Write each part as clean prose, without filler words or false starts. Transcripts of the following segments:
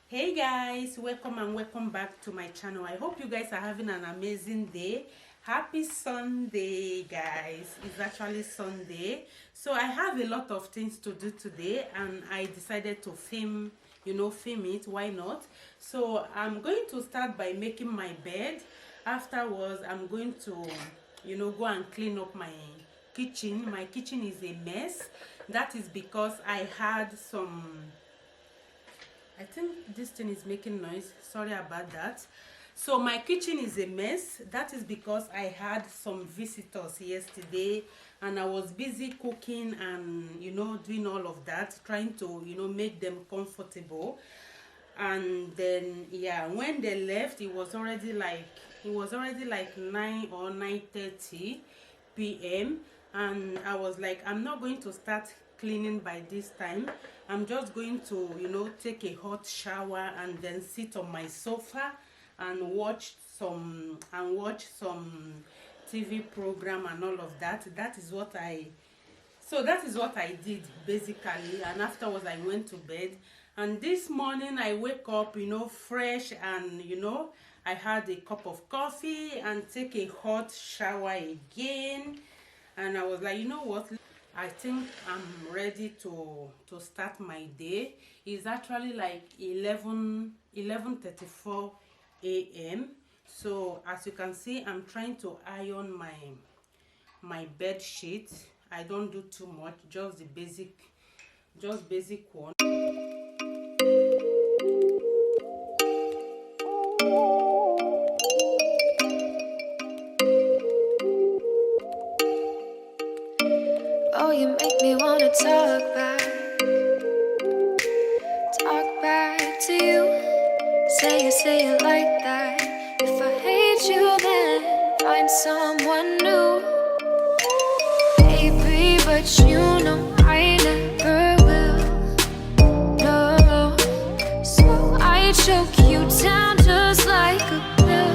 Hey guys, welcome and welcome back to my channel. I hope you guys are having an amazing day. Happy Sunday guys. It's actually Sunday, so I have a lot of things to do today and I decided to film it. Why not? So I'm going to start by making my bed. Afterwards I'm going to go and clean up my kitchen. My kitchen is a mess. That is because I had some, I think this thing is making noise. Sorry about that. So my kitchen is a mess. That is because I had some visitors yesterday and I was busy cooking and doing all of that, trying to make them comfortable. And then yeah, when they left, it was already like 9 or 9:30 p.m. and I was like, I'm not going to start cleaning by this time. I'm just going to take a hot shower and then sit on my sofa and watch some TV program and all of that. That is what I did basically, and afterwards I went to bed. And this morning I wake up fresh, and I had a cup of coffee and take a hot shower again, and I was like, you know what, I think I'm ready to start my day. It's actually like 11:34 a.m. So as you can see, I'm trying to iron my bed sheet. I don't do too much, just the basic one. Oh, you make me wanna talk back to you. Say it like that. If I hate you, then find someone new. Baby, but you know I never will. No, so I choke you down just like a pill.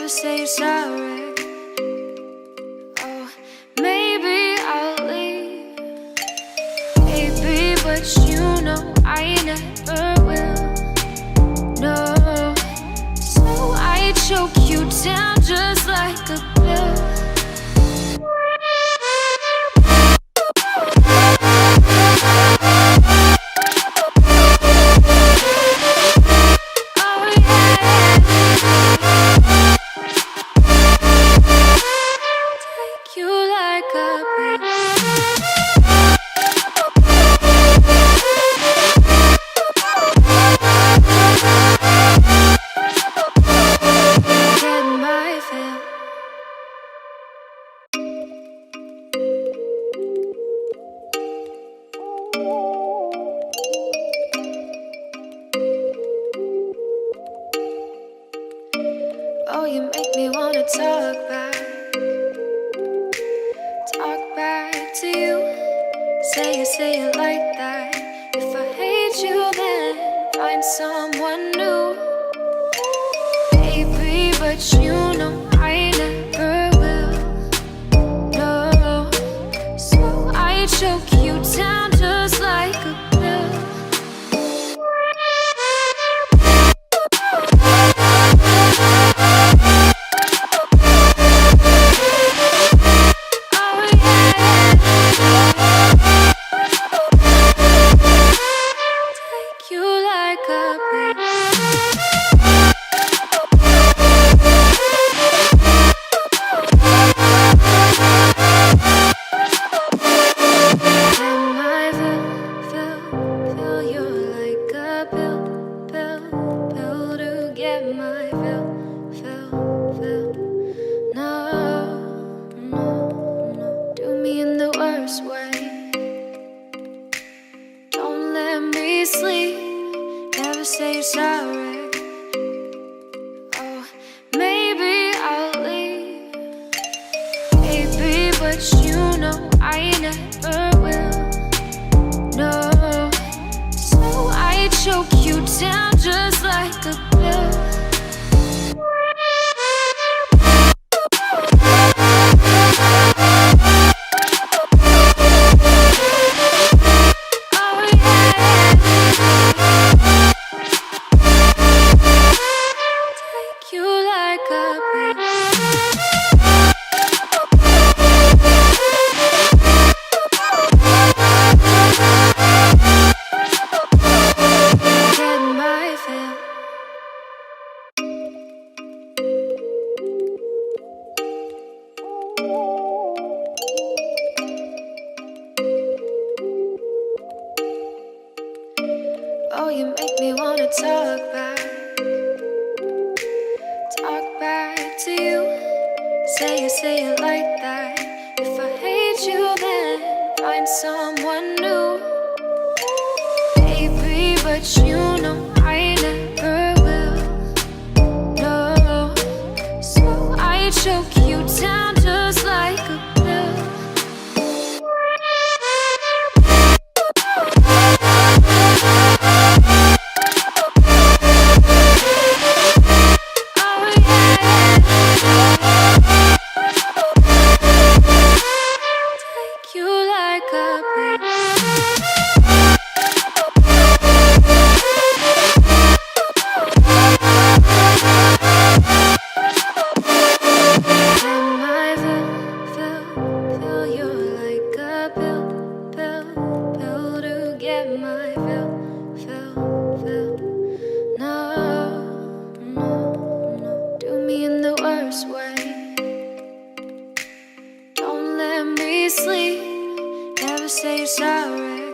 Say you're sorry. Oh, maybe I'll leave. Baby, but you know I never will. No, so I choke you down just like a pill. Oh, you make me wanna talk back to you. Say it like that. If I hate you, then find someone new. Baby, but you know I never will. No, so I choke you down just like a pill. get my fill. No, do me in the worst way. Don't let me sleep, never say you're sorry. Oh, maybe I'll leave, baby, but you know I never will. No, so I choke you down just like a pill. Oh, you make me wanna talk back to you. Say it like that. If I hate you, then find someone new, baby. But you know I never will. No, so I choke you down just like a pill. Sleep, never say you're sorry.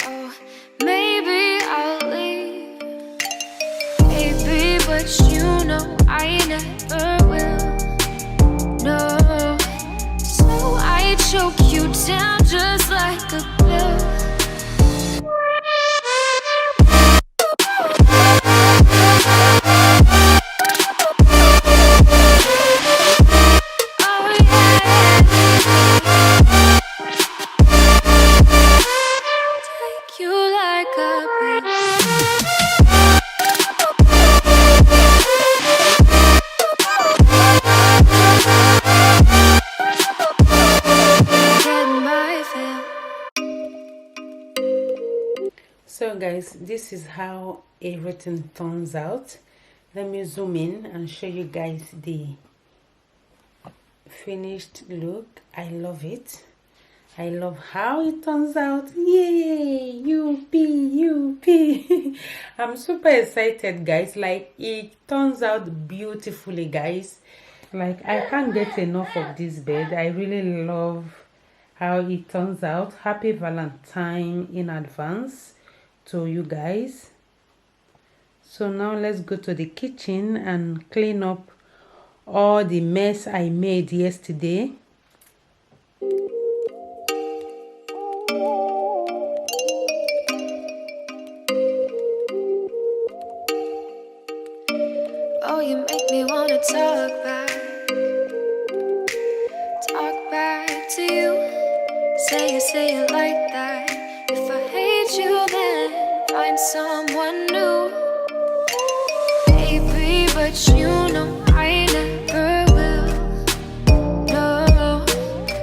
Oh, maybe I'll leave, baby, but you know I never will. No, so I choke you down just like a pill. So guys, this is how everything turns out. Let me zoom in and show you guys the finished look. I love it. I love how it turns out. Yay! UP. I'm super excited, guys. Like, it turns out beautifully, guys. Like, I can't get enough of this bed. I really love how it turns out. Happy Valentine in advance to you guys. So now let's go to the kitchen and clean up all the mess I made yesterday. Oh, you make me wanna talk back to you. Say it like that. If I hate you, then find someone new, baby, but you know I never will. No,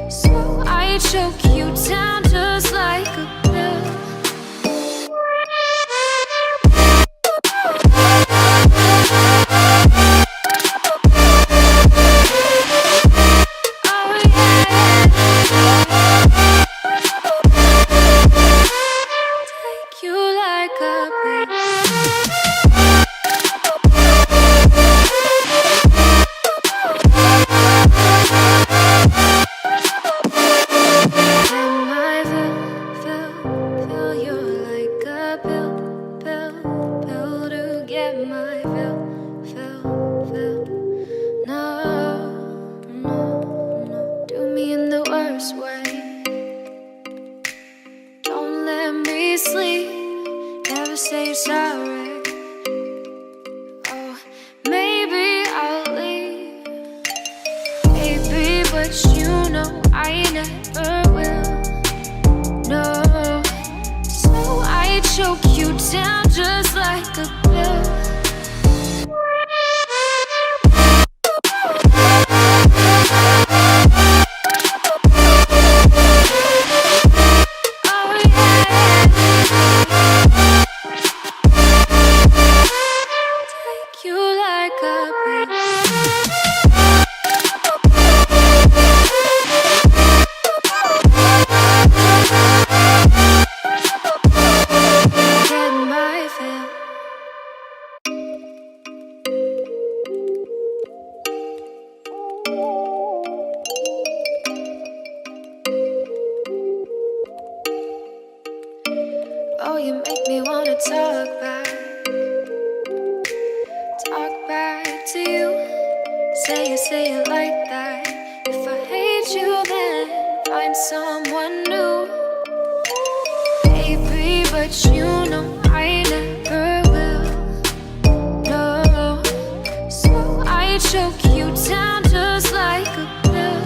so I choke you down just like a pill. My sleep, never say you're sorry. Oh, maybe I'll leave, baby, but you know I never will. No, so I choke you down just like a pill. Oh, you make me wanna talk back to you. Say it like that. If I hate you, then find someone new, baby. But you know I never will. No, so I choke you down just like a pill.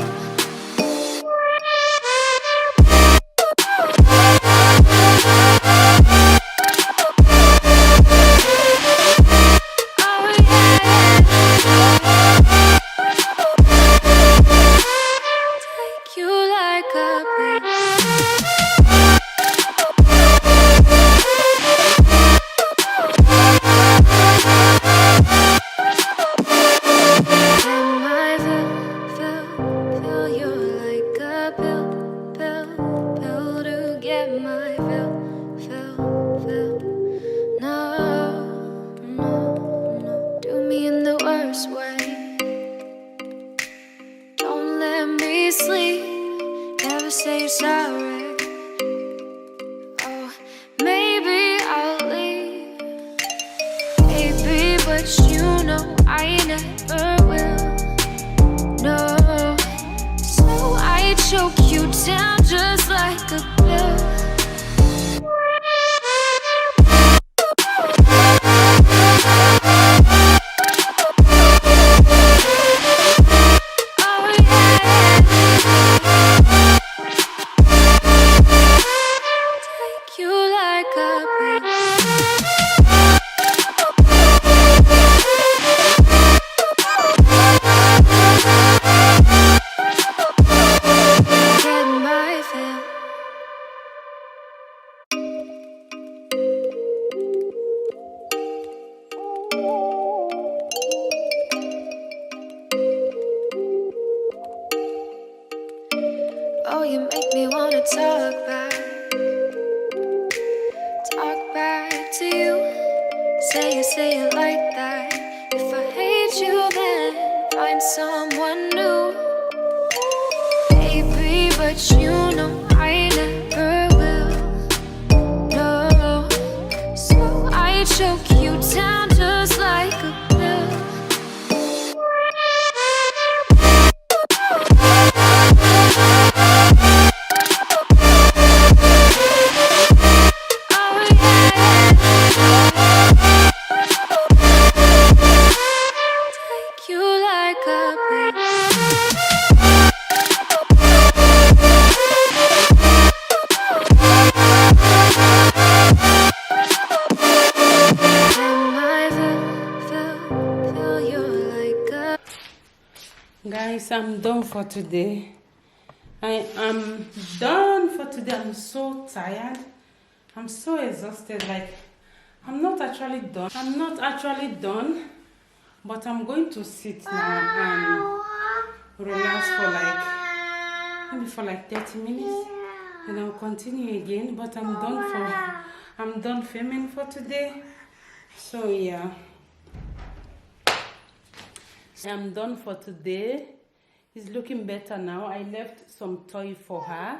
Sleep, never say you're sorry. Oh, maybe I'll leave, baby, but you know I never will. No, so I choke you down just like a pill. Oh, you make me wanna talk back to you. Say it like that. If I hate you, then find someone new, baby. But you know I never will. No, so I choke you down just like a pill. Guys, I'm done for today. I am done for today. I'm so tired. I'm so exhausted. Like, I'm not actually done. But I'm going to sit now and relax for like 30 minutes. And I'll continue again. But I'm done filming for today. So yeah. I'm done for today. It's looking better now. I left some toy for her,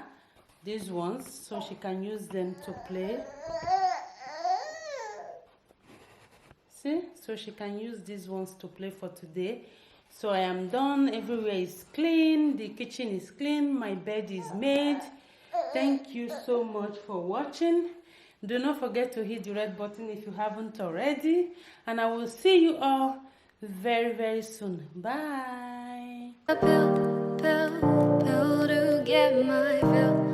these ones, so she can use them to play. See, so she can use these ones to play for today. So I am done. Everywhere is clean. The kitchen is clean. My bed is made. Thank you so much for watching. Do not forget to hit the red button if you haven't already, and I will see you all very, very soon. Bye. A pill to get my fill.